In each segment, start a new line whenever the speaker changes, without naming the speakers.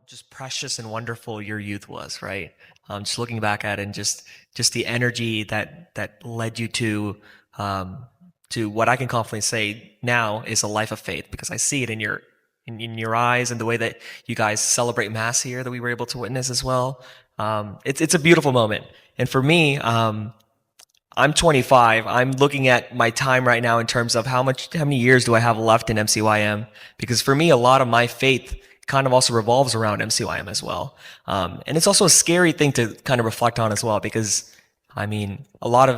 just precious and wonderful your youth was, right? Just looking back at it and just the energy that led you to what I can confidently say now is a life of faith, because I see it in your eyes and the way that you guys celebrate Mass here that we were able to witness as well. It's a beautiful moment, and for me, I'm 25. I'm looking at my time right now in terms of how many years do I have left in MCYM? Because for me, a lot of my faith kind of also revolves around MCYM as well. And it's also a scary thing to kind of reflect on as well, because I mean,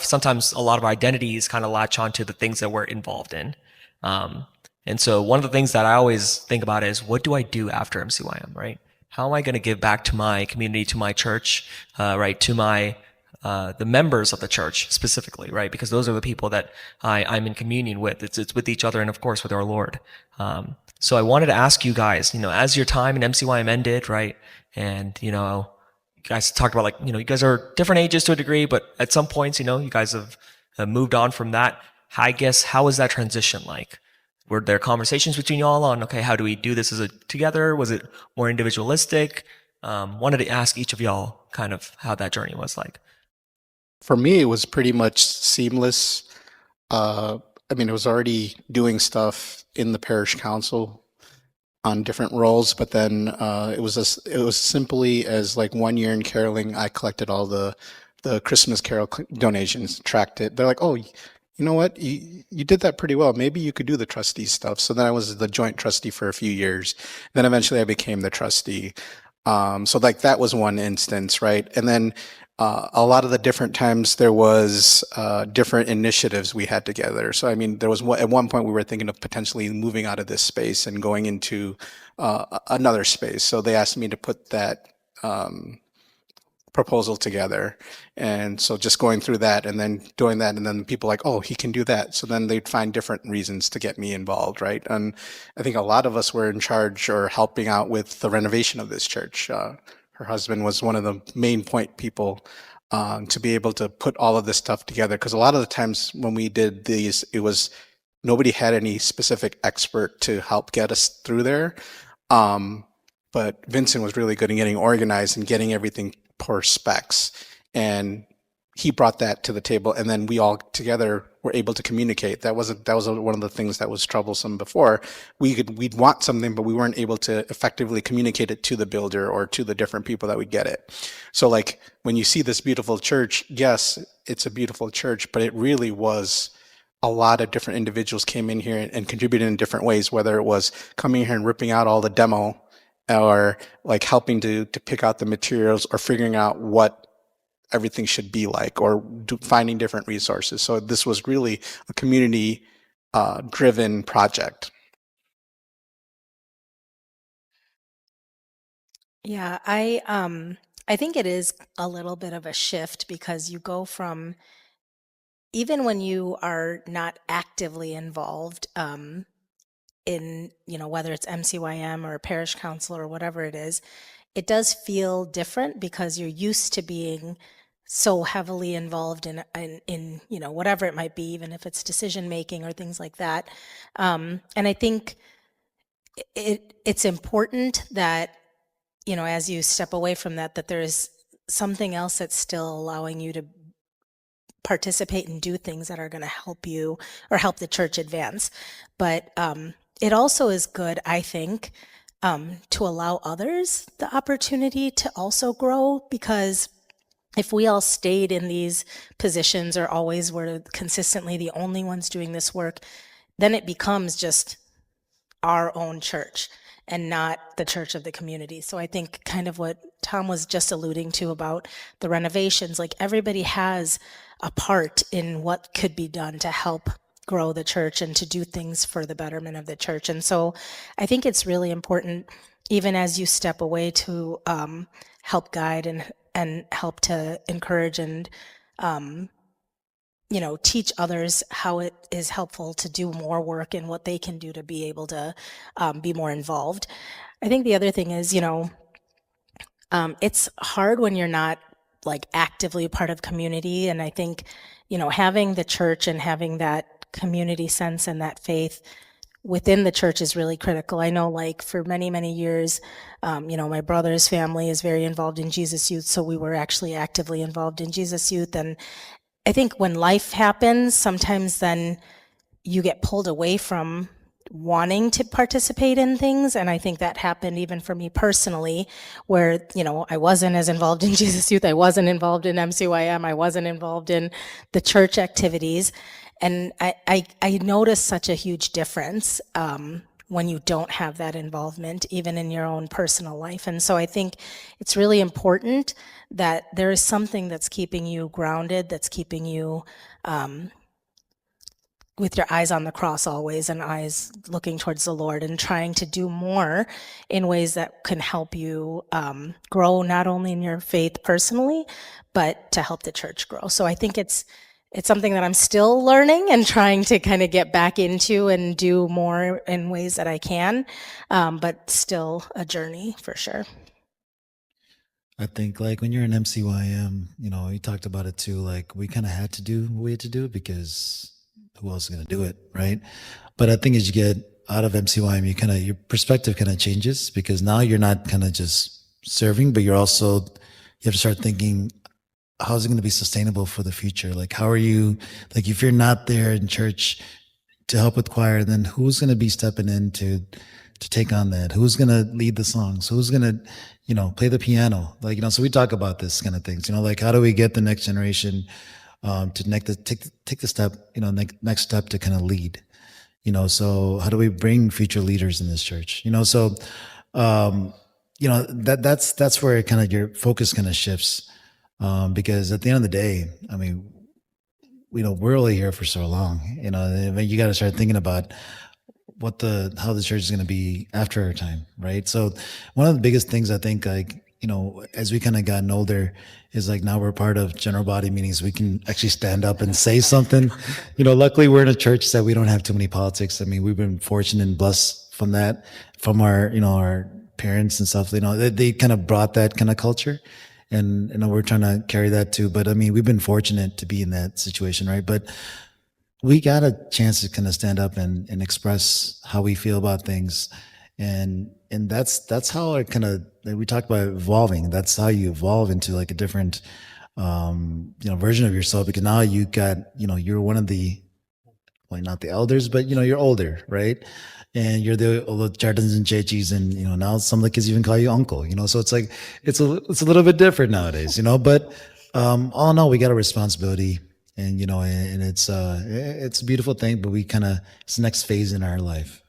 sometimes a lot of our identities kind of latch onto the things that we're involved in. Um, and so one of the things that I always think about is, what do I do after MCYM, right? How am I going to give back to my community, to my church, right? To the members of the church specifically, right? Because those are the people that I'm in communion with. It's with each other and of course with our Lord. So I wanted to ask you guys, as your time in MCYM ended, right? And, you guys talked about, like, you guys are different ages to a degree, but at some points, you guys have moved on from that. I guess, how was that transition like? Were there conversations between y'all on, okay, how do we do this together? Was it more individualistic? Wanted to ask each of y'all kind of how that journey was like.
For me, it was pretty much seamless. Uh, I mean, I was already doing stuff in the parish council on different roles, but then it was simply as like one year in caroling, I collected all the Christmas carol donations, tracked it. They're like, oh, you know what? You did that pretty well. Maybe you could do the trustee stuff. So then I was the joint trustee for a few years. Then eventually I became the trustee. So like that was one instance, right? And then a lot of the different times there was different initiatives we had together. So I mean, at one point we were thinking of potentially moving out of this space and going into another space. So they asked me to put that proposal together, and so just going through that and then doing that, and then people like, oh, he can do that. So then they'd find different reasons to get me involved, right? And I think a lot of us were in charge or helping out with the renovation of this church. Her husband was one of the main point people to be able to put all of this stuff together. Because a lot of the times when we did these, it was nobody had any specific expert to help get us through there. But Vincent was really good in getting organized and getting everything per specs. And he brought that to the table, and then we all together were able to communicate. That was one of the things that was troublesome before. We'd want something, but we weren't able to effectively communicate it to the builder or to the different people that would get it. So like when you see this beautiful church, yes, it's a beautiful church, but it really was a lot of different individuals came in here and contributed in different ways, whether it was coming here and ripping out all the demo, or like helping to pick out the materials, or figuring out what everything should be like, or finding different resources. So this was really a community driven project.
Yeah, I think it is a little bit of a shift, because you go from, even when you are not actively involved in, whether it's MCYM or parish council or whatever it is, it does feel different because you're used to being so heavily involved in whatever it might be, even if it's decision making or things like that. And I think it's important that, as you step away from that, that there's something else that's still allowing you to participate and do things that are going to help you or help the church advance. But it also is good, I think, to allow others the opportunity to also grow, because if we all stayed in these positions or always were consistently the only ones doing this work, then it becomes just our own church and not the church of the community. So I think kind of what Tom was just alluding to about the renovations, like everybody has a part in what could be done to help grow the church and to do things for the betterment of the church. And so I think it's really important, even as you step away, to help guide and help to encourage and teach others how it is helpful to do more work and what they can do to be able to be more involved. I think the other thing is, it's hard when you're not like actively part of community. And I think, having the church and having that community sense and that faith within the church is really critical. I know, like, for many, many years, my brother's family is very involved in Jesus Youth, so we were actually actively involved in Jesus Youth. And I think when life happens, sometimes then you get pulled away from wanting to participate in things. And I think that happened even for me personally, where, I wasn't as involved in Jesus Youth. I wasn't involved in MCYM. I wasn't involved in the church activities. And I noticed such a huge difference when you don't have that involvement, even in your own personal life. And so I think it's really important that there is something that's keeping you grounded, that's keeping you with your eyes on the cross always, and eyes looking towards the Lord, and trying to do more in ways that can help you grow, not only in your faith personally, but to help the church grow. So I think it's something that I'm still learning and trying to kind of get back into and do more in ways that I can, but still a journey for sure.
I think like when you're in MCYM, you talked about it too, like we kind of had to do what we had to do because who else is going to do it, right? But I think as you get out of MCYM, your perspective kind of changes, because now you're not kind of just serving, but you have to start thinking, how is it going to be sustainable for the future? Like, how are you, like, if you're not there in church to help with choir, then who's going to be stepping in to take on that? Who's going to lead the songs? Who's going to, play the piano? Like, so we talk about this kind of things, like, how do we get the next generation to take the step, next step to kind of lead, so how do we bring future leaders in this church? That's where kind of your focus kind of shifts. Because at the end of the day, I mean, we're only here for so long, you got to start thinking about how the church is going to be after our time. Right. So one of the biggest things I think, like, as we kind of gotten older, is like now we're part of general body meetings. We can actually stand up and say something. Luckily we're in a church that we don't have too many politics. I mean, we've been fortunate and blessed from that, from our, our parents and stuff. They kind of brought that kind of culture. And we're trying to carry that too. But I mean, we've been fortunate to be in that situation, right? But we got a chance to kind of stand up and express how we feel about things. And that's how I kind of, we talk about evolving. That's how you evolve into like a different, version of yourself, because now you got, you're one of the, well, not the elders, but you're older, right? And you're the Jardins and Chechis, and now some of the kids even call you uncle. So it's like it's a little bit different nowadays. But all in all, we got a responsibility, and and it's a beautiful thing. But it's the next phase in our life,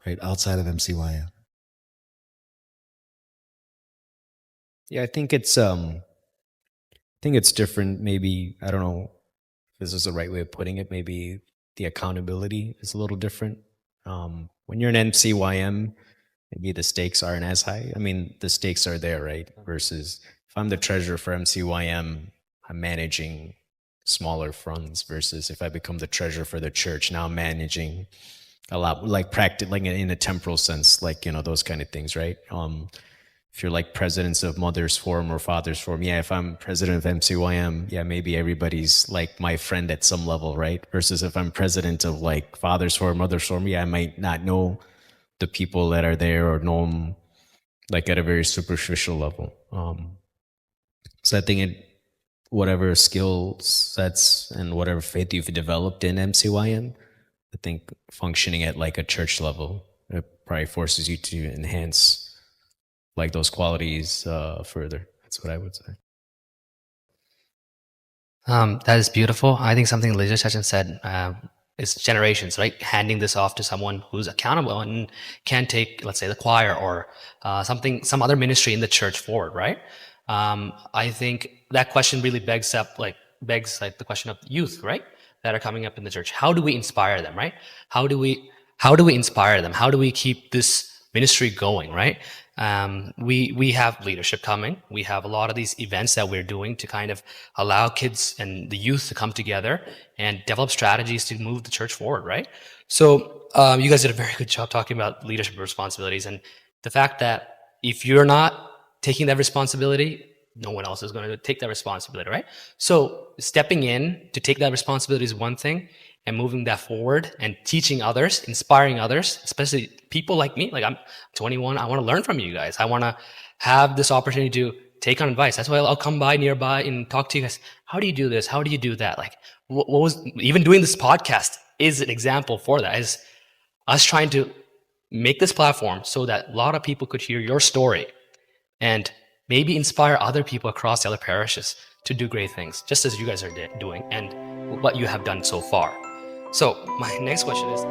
right, outside of MCYM.
Yeah, I think it's different. Maybe, I don't know if this is the right way of putting it. Maybe the accountability is a little different. When you're an MCYM, maybe the stakes aren't as high. I mean, the stakes are there, right? Versus if I'm the treasurer for MCYM, I'm managing smaller funds, versus if I become the treasurer for the church, now I'm managing a lot, like practice, like in a temporal sense, like, those kind of things, right? If you're like presidents of Mothers Forum or Fathers Forum, yeah, if I'm president of MCYM, yeah, maybe everybody's like my friend at some level, right? Versus if I'm president of like Fathers Forum, Mothers Forum, yeah, I might not know the people that are there or know them like at a very superficial level. So I think whatever skill sets and whatever faith you've developed in MCYM, I think functioning at like a church level, it probably forces you to enhance like those qualities further. That's what I would say.
That is beautiful. I think something Leisure Session said is generations, right? Handing this off to someone who's accountable and can take, let's say, the choir or some other ministry in the church forward, right? I think that question really begs the question of youth, right? That are coming up in the church. How do we inspire them, right? How do we inspire them? How do we keep this ministry going, right? We have leadership coming. We have a lot of these events that we're doing to kind of allow kids and the youth to come together and develop strategies to move the church forward, right? So you guys did a very good job talking about leadership responsibilities, and the fact that if you're not taking that responsibility, no one else is going to take that responsibility, right? So stepping in to take that responsibility is one thing, and moving that forward and teaching others, inspiring others, especially people like me. Like, I'm 21, I want to learn from you guys. I want to have this opportunity to take on advice. That's why I'll come by nearby and talk to you guys. How do you do this? How do you do that? Like, what was even doing this podcast is an example for that. Is us trying to make this platform so that a lot of people could hear your story and maybe inspire other people across the other parishes to do great things, just as you guys are doing and what you have done so far. So my next question is,